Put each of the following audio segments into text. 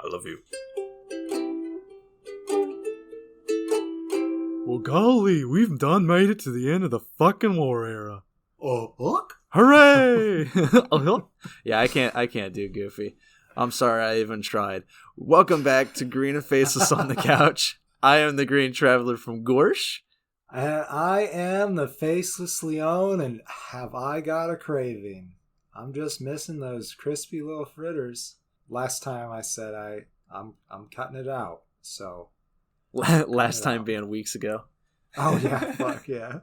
I love you. Well, golly, we've done made it to the end of the fucking war era. Oh, look! Hooray! Yeah, I can't do Goofy. I'm sorry I even tried. Welcome back to Green and Faceless on the Couch. I am the Green Traveler from Gorsh. And I am the Faceless Leon, and have I got a craving? I'm just missing those crispy little fritters. Last time I said I'm cutting it out, so... Last time being weeks ago. Oh, yeah, fuck, yeah.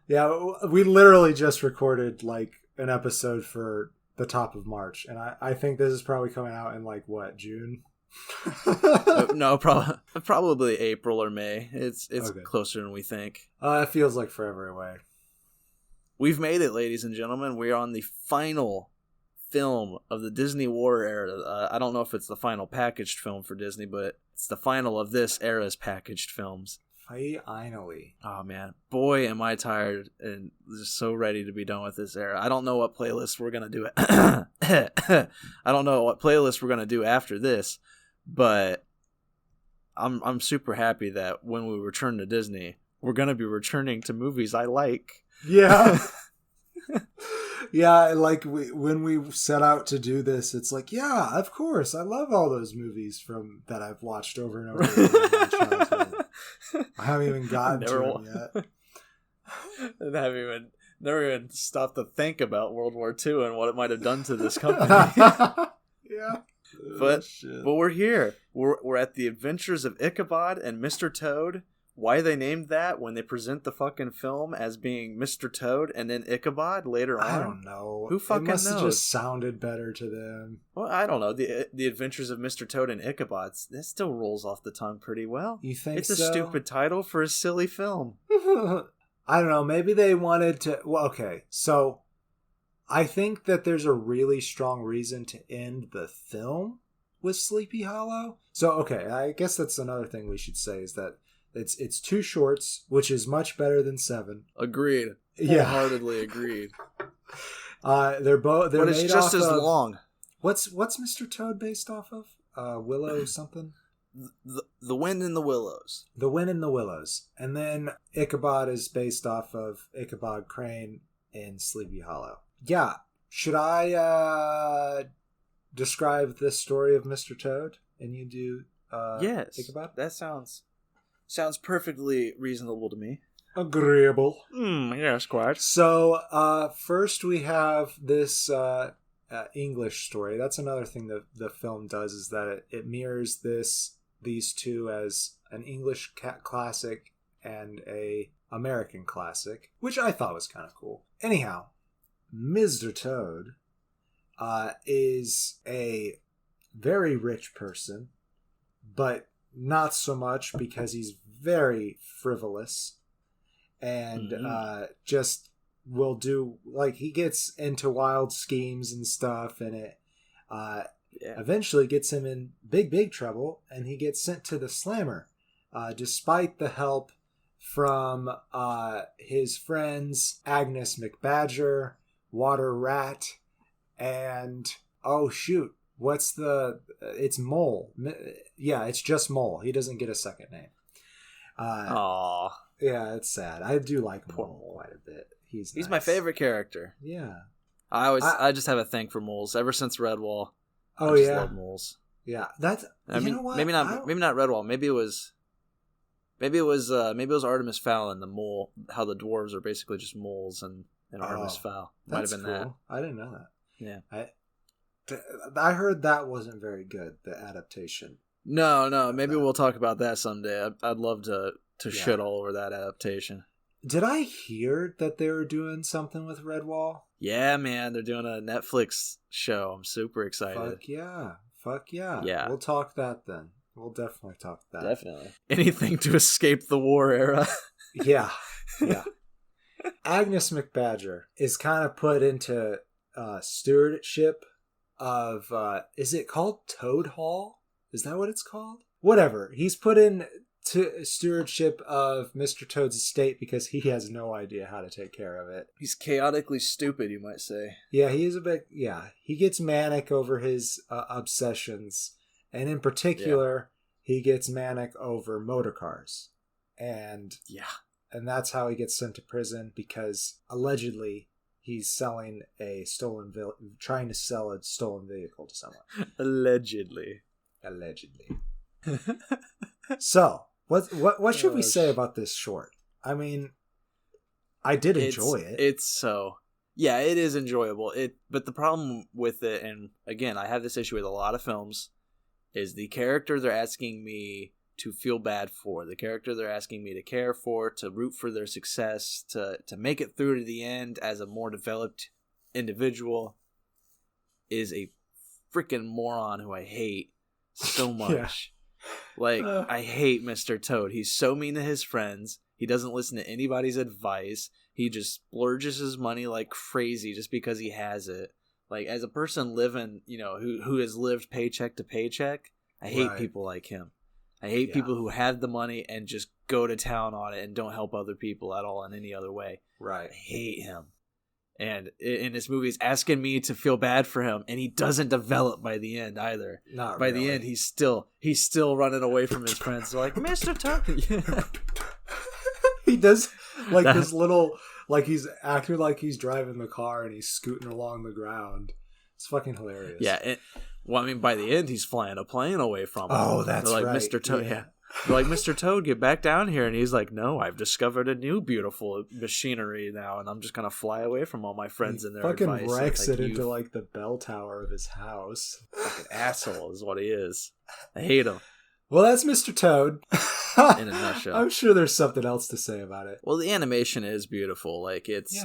Yeah, we literally just recorded, like, an episode for the top of March, and I think this is probably coming out in, like, what, June? No, probably April or May. It's okay. Closer than we think. It feels like forever away. We've made it, ladies and gentlemen. We're on the final film of the Disney War era. I don't know if it's the final packaged film for Disney, but it's the final of this era's packaged films. Finally. Oh man, boy, am I tired and just so ready to be done with this era. I don't know what playlist we're gonna do. I don't know what playlist we're gonna do after this, but I'm super happy that when we return to Disney, we're gonna be returning to movies I like. Yeah. Yeah, like when we set out to do this, it's like, yeah, of course, I love all those movies that I've watched over and over again in my childhood. I haven't even gotten to them yet. And never even stopped to think about World War II and what it might have done to this company. Yeah. But we're here. We're at the Adventures of Ichabod and Mr. Toad. Why they named that when they present the fucking film as being Mr. Toad and then Ichabod later on? I don't know. Who fucking knows? It must have just sounded better to them. Well, I don't know. The Adventures of Mr. Toad and Ichabod, that still rolls off the tongue pretty well. You think it's so? It's a stupid title for a silly film. I don't know. Maybe they wanted to... Well, okay. So, I think that there's a really strong reason to end the film with Sleepy Hollow. So, okay. I guess that's another thing we should say is that it's 2 shorts, which is much better than 7. Agreed. Yeah, wholeheartedly agreed. They're both. But it's just as long. What's Mr. Toad based off of? Willow something. The Wind in the Willows. The Wind in the Willows, and then Ichabod is based off of Ichabod Crane in Sleepy Hollow. Yeah, should I describe the story of Mr. Toad, and you do? Yes, Ichabod. That sounds perfectly reasonable to me. Agreeable. Yes, quite. So, first we have this English story. That's another thing that the film does, is that it mirrors these two as an English classic and a American classic, which I thought was kind of cool. Anyhow, Mr. Toad is a very rich person, but not so much because he's very frivolous and just will do, like, he gets into wild schemes and stuff, and it eventually gets him in big trouble, and he gets sent to the Slammer despite the help from his friends Agnes McBadger, Water Rat, and it's Mole. Yeah, it's just Mole. He doesn't get a second name. Aww. Yeah, it's sad. I do like Mole quite a bit. He's nice. My favorite character. Yeah. I just have a thing for moles ever since Redwall. Oh, I just love moles. Yeah, that's. You know what? Maybe not Redwall. Maybe it was Artemis Fowl and the mole. How the dwarves are basically just moles and Artemis Fowl. Might have been cool. That. I didn't know that. Yeah. I heard that wasn't very good, the adaptation. No. Maybe we'll talk about that someday. I'd love to shit all over that adaptation. Did I hear that they were doing something with Redwall? Yeah, man. They're doing a Netflix show. I'm super excited. Fuck yeah. Yeah. We'll talk that then. We'll definitely talk that. Definitely. Anything to escape the war era. Yeah. Agnes McBadger is kind of put into stewardship of, is it called Toad Hall? Is that what it's called? Whatever. He's put in stewardship of Mr. Toad's estate because he has no idea how to take care of it. He's chaotically stupid, you might say. Yeah, he is a bit. Yeah, he gets manic over his obsessions, and in particular, he gets manic over motor cars, and that's how he gets sent to prison because allegedly he's trying to sell a stolen vehicle to someone. Allegedly. So, what should we say about this short? I mean, I did enjoy it. It is enjoyable. But the problem with it, and again, I have this issue with a lot of films, is the character they're asking me to feel bad for, the character they're asking me to care for, to root for their success, to make it through to the end as a more developed individual, is a freaking moron who I hate so much. I hate Mr. Toad. He's so mean to his friends. He doesn't listen to anybody's advice. He just splurges his money like crazy just because he has it. Like, as a person living, who has lived paycheck to paycheck, I hate people like him. I hate people who have the money and just go to town on it and don't help other people at all in any other way. Right. I hate him. And in this movie, he's asking me to feel bad for him, and he doesn't develop by the end either. By the end, he's still running away from his friends. They're like, Mr. Toad. He does this little, he's acting like he's driving the car and he's scooting along the ground. It's fucking hilarious. Yeah. By the end, he's flying a plane away from him. Oh, that's right. Mr. Toad, yeah. They're like, Mr. Toad, get back down here. And he's like, no, I've discovered a new beautiful machinery now, and I'm just going to fly away from all my friends and their fucking advice. wrecks it into, the bell tower of his house. Fucking asshole is what he is. I hate him. Well, that's Mr. Toad. In a nutshell. I'm sure there's something else to say about it. Well, the animation is beautiful. It's,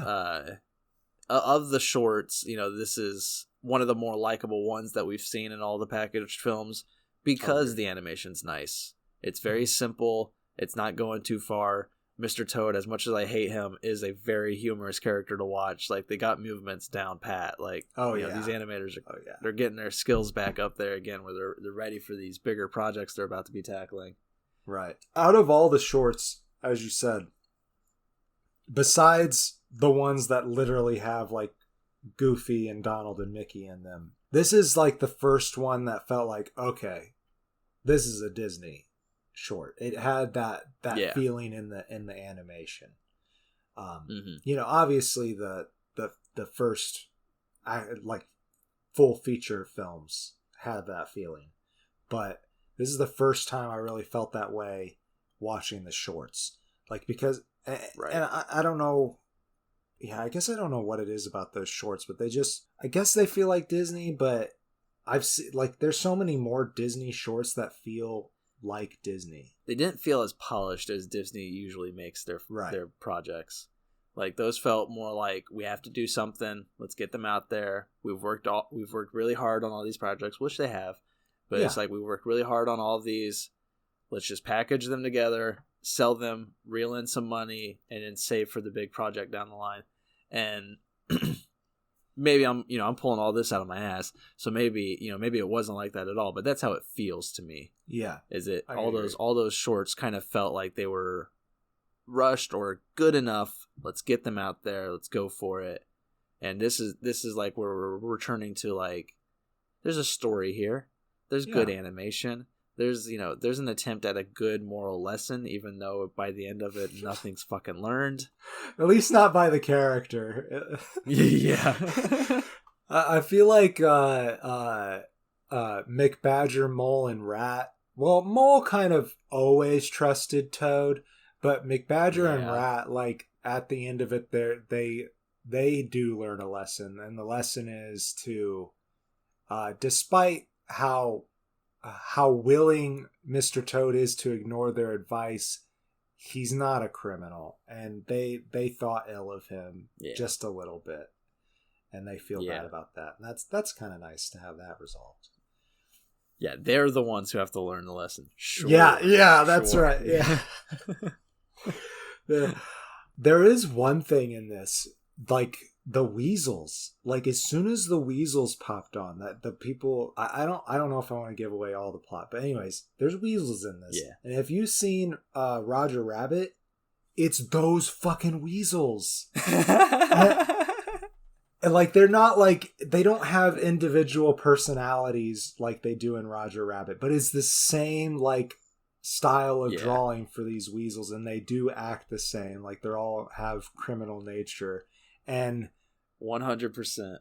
of the shorts, this is one of the more likable ones that we've seen in all the packaged films because the animation's nice. It's very simple. It's not going too far. Mr. Toad, as much as I hate him, is a very humorous character to watch. They got movements down pat. These animators they're getting their skills back up there again, where they're ready for these bigger projects they're about to be tackling. Right. Out of all the shorts, as you said, besides the ones that literally have Goofy and Donald and Mickey in them, this is the first one that felt like, okay, this is a Disney short. It had that feeling in the animation. Obviously the first full feature films had that feeling, but this is the first time I really felt that way watching the shorts. Because and I don't know. Yeah, I guess I don't know what it is about those shorts, but I guess they feel like Disney, but I've seen there's so many more Disney shorts that feel like Disney. They didn't feel as polished as Disney usually makes their projects. Those felt more like, we have to do something. Let's get them out there. We've worked really hard on all these projects, which they have, but it's we worked really hard on all of these. Let's just package them together, sell them, reel in some money, and then save for the big project down the line. And maybe I'm pulling all this out of my ass, so maybe it wasn't like that at all, but that's how it feels to me. Yeah. All those shorts kind of felt like they were rushed or good enough. Let's get them out there. Let's go for it. And this is where we're returning to there's a story here. There's good animation. There's an attempt at a good moral lesson, even though by the end of it nothing's fucking learned. At least not by the character. Yeah. I feel like Mick Badger, Mole, and Rat. Well, Mole kind of always trusted Toad, but Mick Badger and Rat, at the end of it, they do learn a lesson, and the lesson is to, despite how willing Mr. Toad is to ignore their advice, he's not a criminal, and they thought ill of him just a little bit, and they feel bad about that. And that's kind of nice to have that resolved. Yeah, they're the ones who have to learn the lesson. Sure. Yeah, that's right. Yeah. There is one thing in this, the weasels, like as soon as the weasels popped on, that the people, I don't know if I want to give away all the plot, but anyways, there's weasels in this. Yeah. And if you've seen Roger Rabbit, it's those fucking weasels. And like they're not like, they don't have individual personalities like they do in Roger Rabbit, but it's the same like style of drawing for these weasels, and they do act the same. Like they're all have criminal nature. And 100%.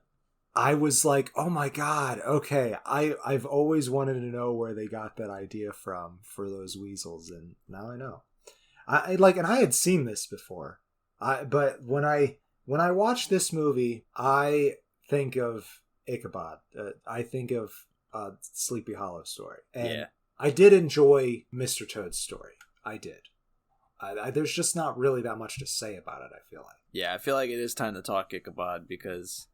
I was like, oh my God, okay. I've always wanted to know where they got that idea from for those weasels, and now I know. And I had seen this before. But when I watch this movie, I think of Ichabod. I think of Sleepy Hollow story. And I did enjoy Mr. Toad's story. I did. There's just not really that much to say about it, I feel like. Yeah, I feel like it is time to talk Ichabod, because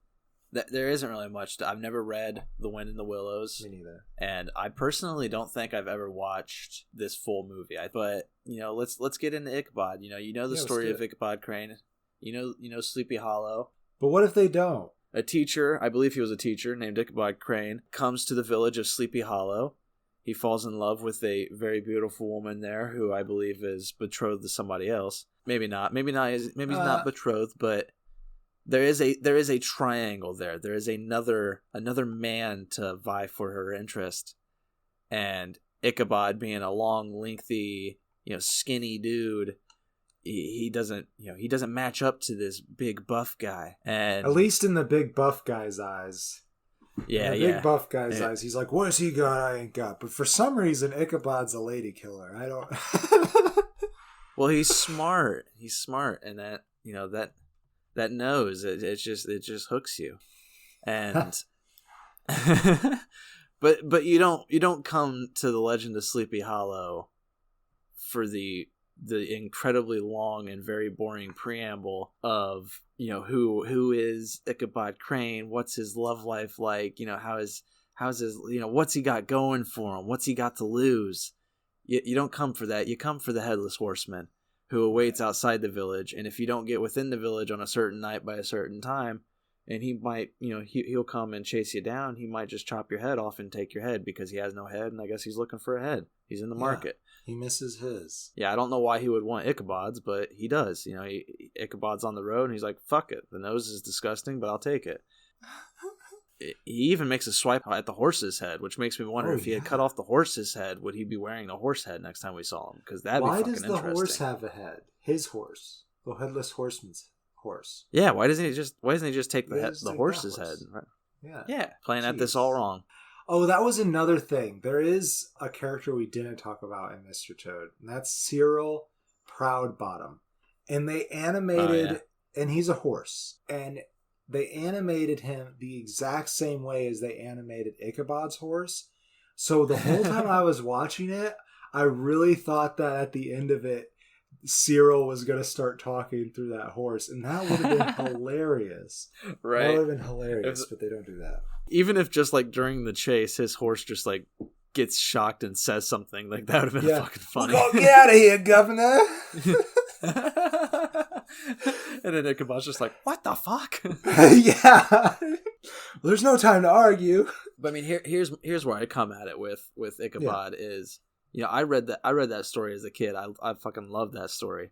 there isn't really much. I've never read The Wind in the Willows. Me neither. And I personally don't think I've ever watched this full movie. But let's get into Ichabod. You know the story of Ichabod Crane. You know Sleepy Hollow. But what if they don't? A teacher, I believe he was a teacher, named Ichabod Crane, comes to the village of Sleepy Hollow. He falls in love with a very beautiful woman there, who I believe is betrothed to somebody else. Maybe not. Maybe he's not betrothed, but there is a triangle there. There is another man to vie for her interest, and Ichabod, being a long, lengthy, skinny dude, he doesn't match up to this big buff guy. And at least in the big buff guy's eyes. Yeah, in the big buff guy's eyes, he's like, what has he got I ain't got? But for some reason, Ichabod's a lady killer. I don't... Well, he's smart. And that nose, it just hooks you. And but you don't come to the Legend of Sleepy Hollow for the incredibly long and very boring preamble of who is Ichabod Crane, what's his love life like, how's his what's he got going for him, what's he got to lose. You don't come for that. You come for the headless horseman who awaits outside the village, and if you don't get within the village on a certain night by a certain time, and he might he'll come and chase you down, he might just chop your head off and take your head because he has no head, and I guess he's looking for a head. He's in the market. He misses his. Yeah, I don't know why he would want Ichabod's, but he does. Ichabod's on the road, and he's like, fuck it. The nose is disgusting, but I'll take it. He even makes a swipe at the horse's head, which makes me wonder if he had cut off the horse's head, would he be wearing the horse head next time we saw him? Because that'd be fucking interesting. Why does the horse have a head? His horse. The headless horseman's horse. Yeah, why doesn't he just take the horse's head? Yeah. Playing at this all wrong. Oh, that was another thing. There is a character we didn't talk about in Mr. Toad, and that's Cyril Proudbottom. And they animated, and he's a horse, and they animated him the exact same way as they animated Ichabod's horse. So the whole time I was watching it, I really thought that at the end of it, Cyril was going to start talking through that horse, and that would have been hilarious. Right. That would have been hilarious, but they don't do that. Even if just like during the chase, his horse just like gets shocked and says something, like that would have been fucking funny. Well, go get out of here, governor! And then Ichabod's just like, what the fuck? Yeah. Well, there's no time to argue. But I mean, here's where I come at it with Ichabod is, I read that story as a kid. I fucking loved that story,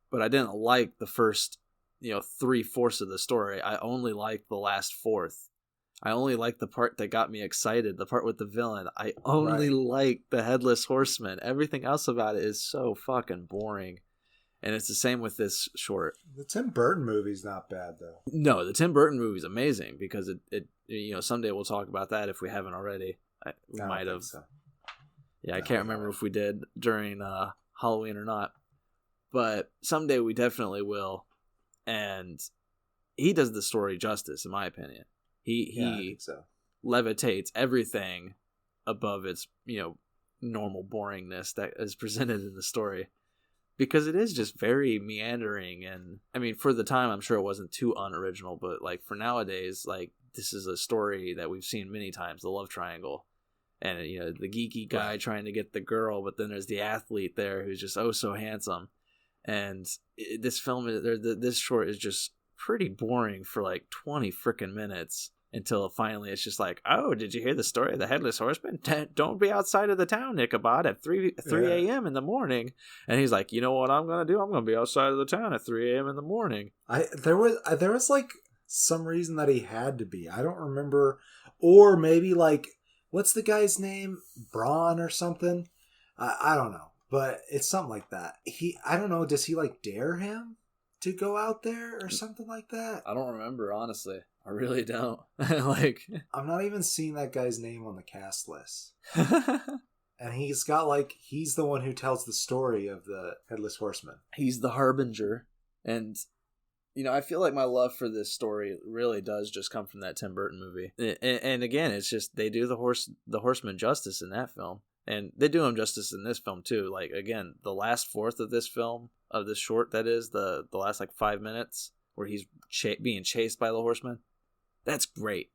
but I didn't like the first 3/4 of the story. I only liked the last fourth. I only liked the part that got me excited, the part with the villain. I only liked the headless horseman. Everything else about it is so fucking boring. And it's the same with this short. The Tim Burton movie's not bad, though. No, the Tim Burton movie's amazing because it someday we'll talk about that if we haven't already. We might have. So. Yeah, I can't remember if we did during Halloween or not. But someday we definitely will. And he does the story justice, in my opinion. He levitates everything above its, normal boringness that is presented in the story. Because it is just very meandering, and I mean, for the time, I'm sure it wasn't too unoriginal, but like for nowadays, like this is a story that we've seen many times, the love triangle, and the geeky guy trying to get the girl, but then there's the athlete there who's just oh so handsome, and this short is just pretty boring for like 20 freaking minutes until finally it's just like, oh, did you hear the story of the Headless Horseman? Don't be outside of the town, Ichabod, at 3 a.m. in the morning. And he's like, you know what I'm going to do? I'm going to be outside of the town at 3 a.m. in the morning. There was like some reason that he had to be. I don't remember. Or maybe like, what's the guy's name? Braun or something? I don't know. But it's something like that. I don't know. Does he like dare him to go out there or something like that? I don't remember, honestly. I really don't. Like, I'm not even seeing that guy's name on the cast list. And he's the one who tells the story of the Headless Horseman. He's the harbinger. And, you know, I feel like my love for this story really does just come from that Tim Burton movie. And again, it's just, they do the horseman justice in that film. And they do him justice in this film, too. Like, again, the last fourth of this film, of this short, that is, the last, like, 5 minutes, where he's being chased by the horseman. That's great.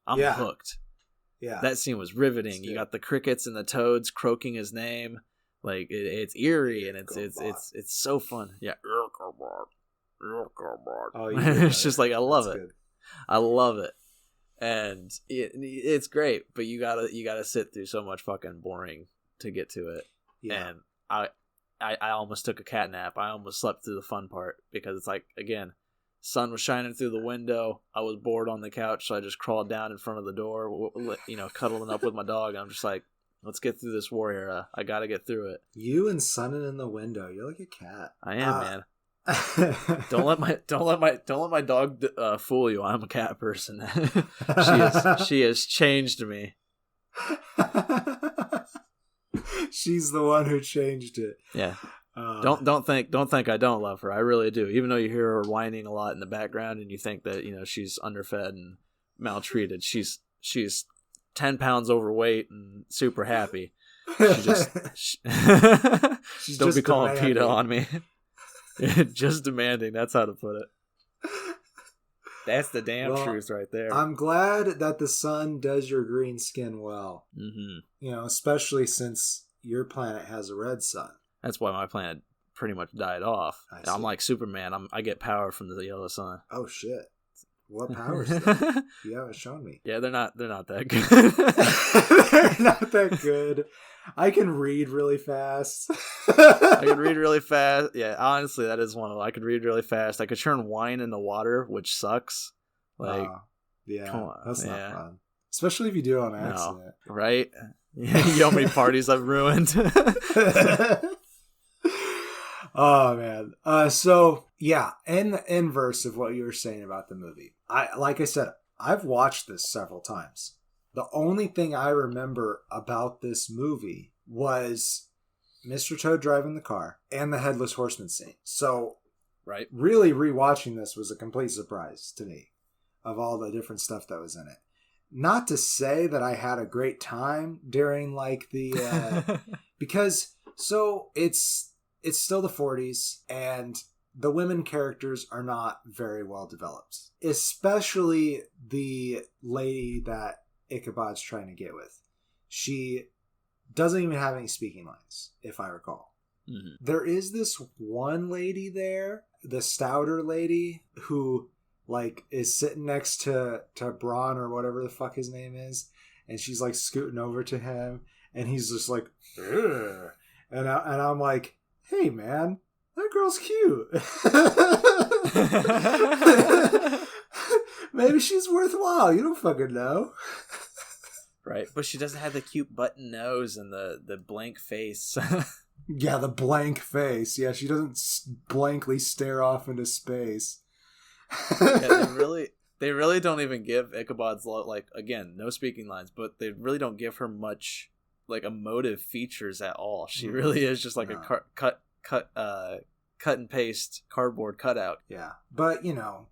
I'm hooked. Yeah. That scene was riveting. You got the crickets and the toads croaking his name. Like, it's eerie, and it's so fun. Yeah. Oh, it's just like, I love it. Good. I love it. And it's great, but you gotta sit through so much fucking boring to get to it. Yeah. And I almost took a cat nap. I almost slept through the fun part because it's like, again, sun was shining through the window. I was bored on the couch, so I just crawled down in front of the door, you know, cuddling up with my dog. I'm just like, let's get through this war era. I gotta get through it. You and sunning in the window. You're like a cat. I am, man. don't let my dog fool you. I'm a cat person. she has changed me. She's the one who changed it. Yeah. Don't think I don't love her. I really do. Even though you hear her whining a lot in the background and you think that, you know, she's underfed and maltreated, she's 10 pounds overweight and super happy. She's don't be calling PETA on me. Just demanding. That's how to put it. That's the damn truth right there. I'm glad that the sun does your green skin well. Mm-hmm. You know, especially since your planet has a red sun. That's why my planet pretty much died off. I'm like Superman. I get power from the yellow sun. Oh shit! What powers? You haven't shown me. Yeah, they're not that good. They're not that good. I can read really fast. I can read really fast. Yeah, honestly, that is one of them. I could read really fast. I could turn wine into water, which sucks. Like, yeah, come on, that's not fun. Especially if you do it on accident. No, right? You know how many parties I've ruined. Oh man. So yeah, in the inverse of what you were saying about the movie, like I said, I've watched this several times. The only thing I remember about this movie was Mr. Toad driving the car and the Headless Horseman scene. So, right, really rewatching this was a complete surprise to me of all the different stuff that was in it. Not to say that I had a great time during like the because so it's still the 40s and the women characters are not very well developed, especially the lady that Ichabod's trying to get with. She doesn't even have any speaking lines, if I recall. Mm-hmm. There is this one lady there, the stouter lady, who like is sitting next to Braun or whatever the fuck his name is, and she's like scooting over to him, and he's just like, ugh. And I'm like, hey man, that girl's cute. Maybe she's worthwhile. You don't fucking know. Right, but she doesn't have the cute button nose and the blank face. Yeah, the blank face. Yeah, she doesn't blankly stare off into space. Yeah, they really don't even give Ichabod's, like, again, no speaking lines, but they really don't give her much like emotive features at all. She really is just like a cut and paste cardboard cutout. Yeah, but you know,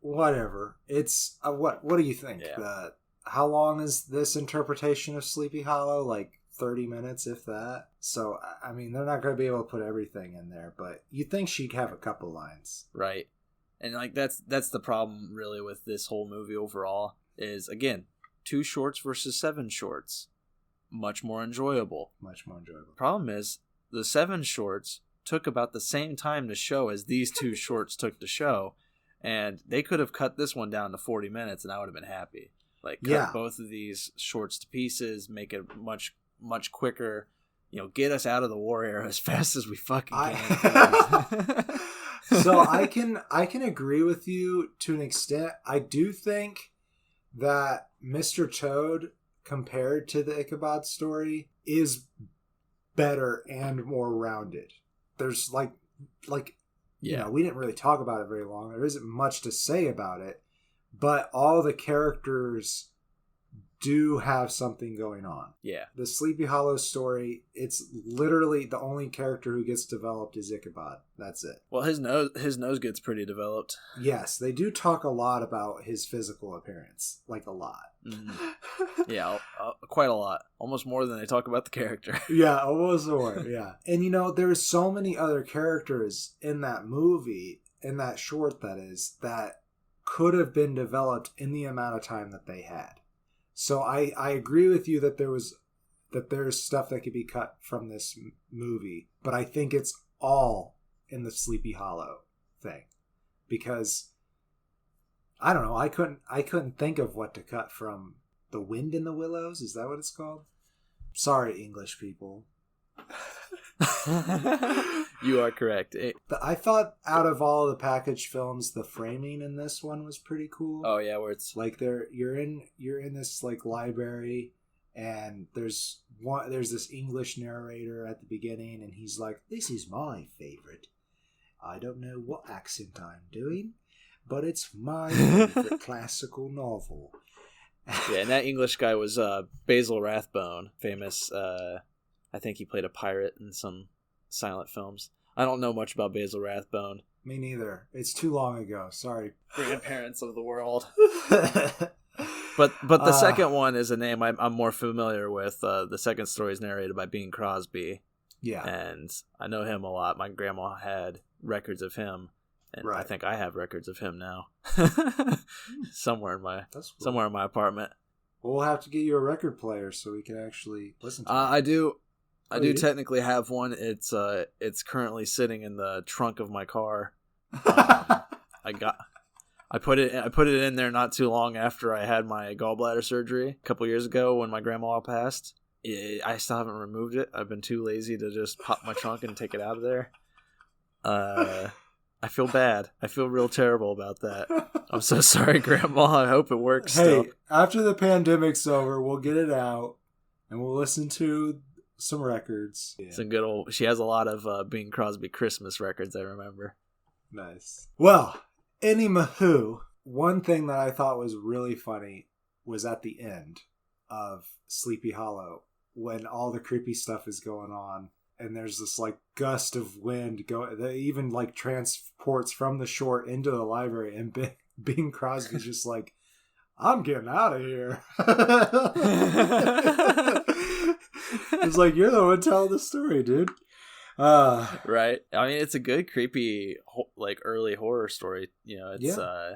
whatever. It's what do you think? Yeah. How long is this interpretation of Sleepy Hollow? Like 30 minutes, if that. So I mean, they're not going to be able to put everything in there, but you think she'd have a couple lines, right? And like that's the problem really with this whole movie overall is, again, 2 shorts versus 7 shorts. Much more enjoyable. Problem is, the 7 shorts took about the same time to show as these 2 shorts took to show, And they could have cut this one down to 40 minutes and I would have been happy. Like, cut both of these shorts to pieces, make it much, much quicker. You know, get us out of the war era as fast as we fucking can. So I can agree with you to an extent. I do think that Mr. Toad, compared to the Ichabod story, is better and more rounded. There's you know, we didn't really talk about it very long. There isn't much to say about it, but all the characters do have something going on. Yeah. The Sleepy Hollow story, it's literally the only character who gets developed is Ichabod. That's it. Well, his nose gets pretty developed. Yes, they do talk a lot about his physical appearance. Like, a lot. Mm-hmm. Yeah, quite a lot. Almost more than they talk about the character. Yeah, almost more, yeah. And, you know, there are so many other characters in that movie, in that short, that is, that could have been developed in the amount of time that they had. So I agree with you that there's stuff that could be cut from this movie, but I think it's all in the Sleepy Hollow thing, because I don't know, I couldn't think of what to cut from The Wind in the Willows. Is that what it's called? Sorry, English people. You are correct. I thought out of all the packaged films, the framing in this one was pretty cool. Oh yeah, where it's like you're in this like library, and there's this English narrator at the beginning, and he's like, "This is my favorite. I don't know what accent I'm doing, but it's my favorite classical novel." Yeah, and that English guy was Basil Rathbone, famous. I think he played a pirate in some silent films. I don't know much about Basil Rathbone. Me neither. It's too long ago. Sorry. Grandparents of the world. But the second one is a name I'm more familiar with. The second story is narrated by Bing Crosby. Yeah. And I know him a lot. My grandma had records of him. And right. I think I have records of him now. somewhere in my apartment. Well, we'll have to get you a record player so we can actually listen to it. I do technically have one. It's currently sitting in the trunk of my car. I put it in there not too long after I had my gallbladder surgery a couple years ago when my grandma passed. I still haven't removed it. I've been too lazy to just pop my trunk and take it out of there. I feel bad. I feel real terrible about that. I'm so sorry, Grandma. I hope it works. Hey, still. After the pandemic's over, we'll get it out and we'll listen to some records. Yeah. Some good old. She has a lot of Bing Crosby Christmas records, I remember. Nice. Well, anywho, one thing that I thought was really funny was at the end of Sleepy Hollow when all the creepy stuff is going on. And there's this like gust of wind that even like transports from the short into the library, and Bing Crosby's just like, "I'm getting out of here." It's like, you're the one telling the story, dude. Right. I mean, it's a good creepy like early horror story. You know,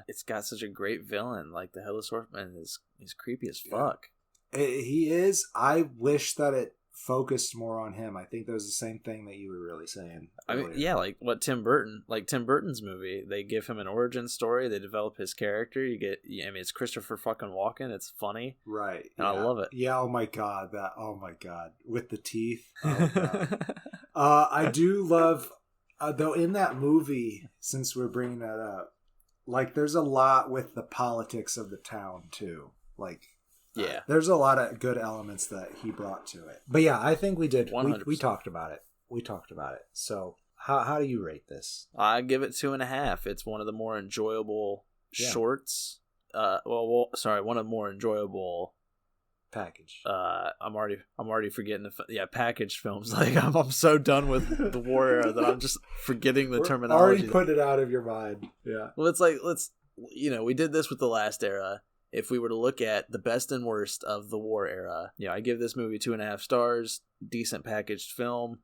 it's got such a great villain. Like the Headless Horseman he's creepy as fuck. He is. I wish that it focused more on him. I think that was the same thing that you were really saying earlier. I mean, yeah, like what Tim Burton's movie, they give him an origin story, they develop his character, it's Christopher fucking Walken, it's funny, right? And I love it. Yeah. Oh my god, with the teeth. Oh god. I do love though in that movie, since we're bringing that up, like there's a lot with the politics of the town too, like. Yeah, there's a lot of good elements that he brought to it. But yeah, I think we did. We talked about it. So how do you rate this? I give it 2.5. It's one of the more enjoyable shorts. One of the more enjoyable package. I'm already forgetting packaged films. Like I'm so done with the war era that I'm just forgetting the terminology. Already put it out of your mind. Yeah. Well, it's like we did this with the last era. If we were to look at the best and worst of the war era, I give this movie 2.5 stars, decent packaged film,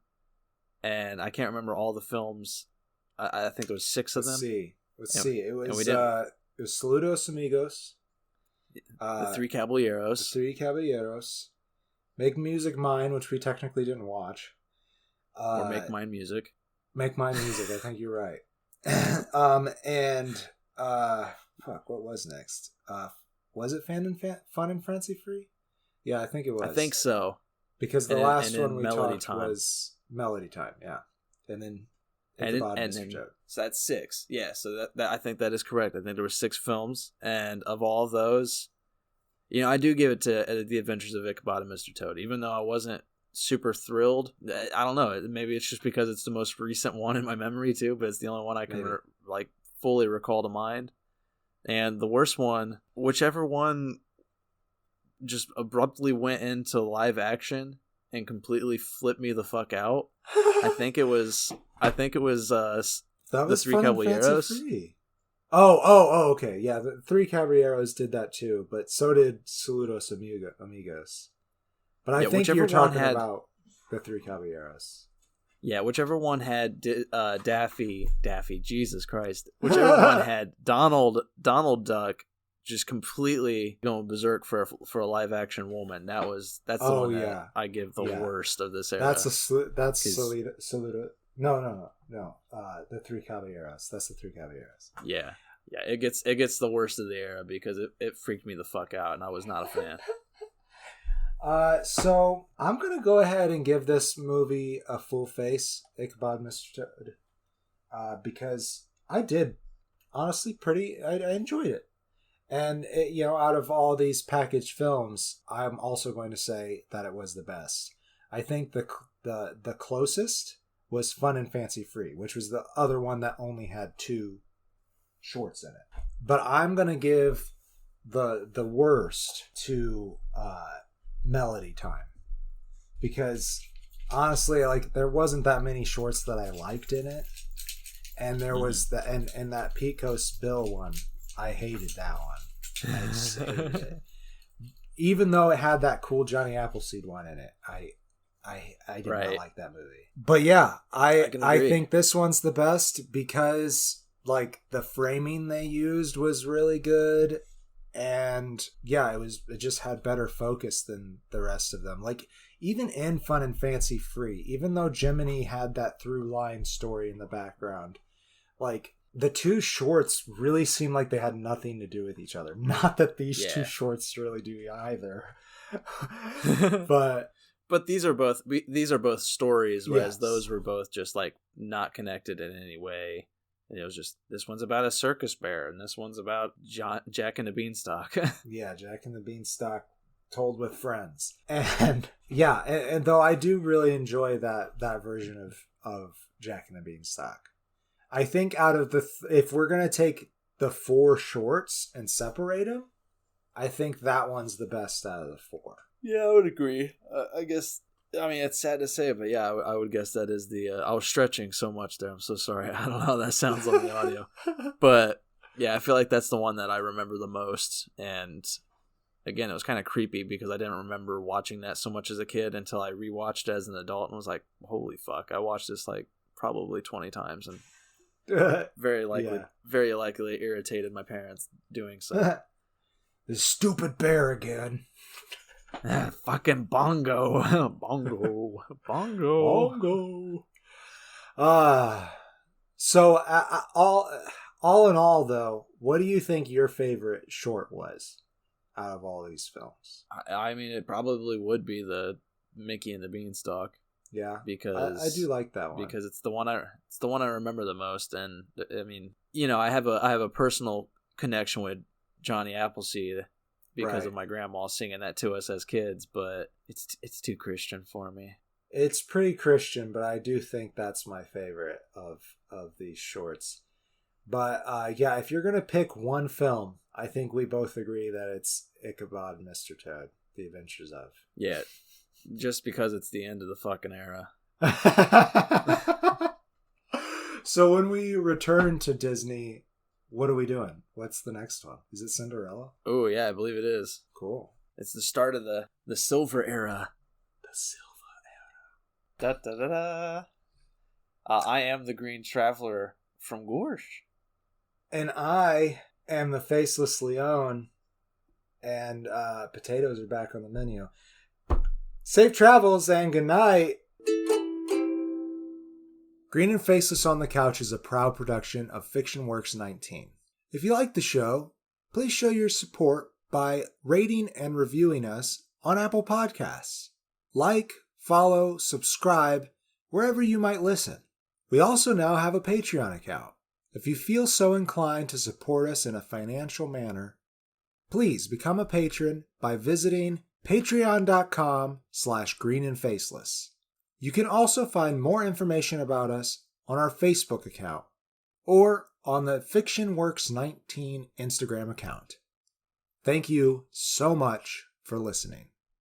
and I can't remember all the films. I think there was 6 of them. Let's see. It was Saludos Amigos, The Three Caballeros, Make Music Mine, which we technically didn't watch, or Make Mine Music. Make Mine Music. I think you're right. And Fuck, what was next? Was it Fun and Fancy Free? Yeah, I think it was. I think so. Because the last one we Melody talked Time. was Melody Time, yeah. And then Ichabod and Mr. Toad. So that's 6. Yeah, so that I think that is correct. I think there were 6 films, and of all of those, I do give it to The Adventures of Ichabod and Mr. Toad, even though I wasn't super thrilled. I don't know. Maybe it's just because it's the most recent one in my memory too, but it's the only one I can fully recall to mind. And the worst one, whichever one just abruptly went into live action and completely flipped me the fuck out. I think it was that was the Three Caballeros. Oh, okay. Yeah, the Three Caballeros did that too, but so did Saludos Amigos. But I think you're talking about the Three Caballeros. Yeah, whichever one had Daffy, Jesus Christ. Whichever one had Donald Duck just completely going berserk for a live action woman. That's the one that I give the worst of this era. That's Saludo. No. The Three Caballeros. That's the Three Caballeros. Yeah. It gets the worst of the era because it freaked me the fuck out, and I was not a fan. So I'm gonna go ahead and give this movie a full face, Ichabod Mr. Toad, because I did honestly I enjoyed it, and out of all these packaged films, I'm also going to say that it was the best. I think the closest was Fun and Fancy Free, which was the other one that only had 2 shorts in it. But I'm gonna give the worst to Melody Time, because honestly, there wasn't that many shorts that I liked in it, and there was and that Pete Coast Bill one, I hated that one. I just hated it. Even though it had that cool Johnny Appleseed one in it, I did not like that movie. But yeah, I think this one's the best because the framing they used was really good. And yeah, it just had better focus than the rest of them. Even in Fun and Fancy Free, even though Jiminy had that through line story in the background, the 2 shorts really seemed like they had nothing to do with each other. Not that these 2 shorts really do either. But these are both stories, whereas those were both just not connected in any way. And it was just, this one's about a circus bear, and this one's about Jack and the Beanstalk. Yeah, Jack and the Beanstalk told with friends. And yeah, and though I do really enjoy that version of Jack and the Beanstalk. I think out of if we're going to take the 4 shorts and separate them, I think that one's the best out of the 4. Yeah, I would agree. I guess... I mean, it's sad to say, but yeah, I would guess that is the... I was stretching so much there. I'm so sorry. I don't know how that sounds on the audio. But yeah, I feel like that's the one that I remember the most. And again, it was kind of creepy because I didn't remember watching that so much as a kid until I rewatched it as an adult and was like, holy fuck. I watched this probably 20 times and very likely irritated my parents doing so. This stupid bear again. Fucking bongo. Bongo. So all in all, though, what do you think your favorite short was out of all these films? I mean, it probably would be the Mickey and the Beanstalk. Yeah, because I do like that one because it's the one I remember the most, and I mean, I have a personal connection with Johnny Appleseed because of my grandma singing that to us as kids, but it's too Christian for me. It's pretty Christian, but I do think that's my favorite of these shorts. But yeah, if you're gonna pick one film, I think we both agree that it's Ichabod and Mr. Toad: The Adventures of. Yeah, just because it's the end of the fucking era. So when we return to Disney, what are we doing? What's the next one? Is it Cinderella? Oh yeah, I believe it is. Cool. It's the start of the Silver Era. The Silver Era. Da da da da. I am the Green Traveler from Gorsh. And I am the Faceless Leon. And potatoes are back on the menu. Safe travels and good night. Green and Faceless on the Couch is a proud production of Fiction Works 19. If you like the show, please show your support by rating and reviewing us on Apple Podcasts. Like, follow, subscribe, wherever you might listen. We also now have a Patreon account. If you feel so inclined to support us in a financial manner, please become a patron by visiting patreon.com/greenandfaceless. You can also find more information about us on our Facebook account or on the FictionWorks19 Instagram account. Thank you so much for listening.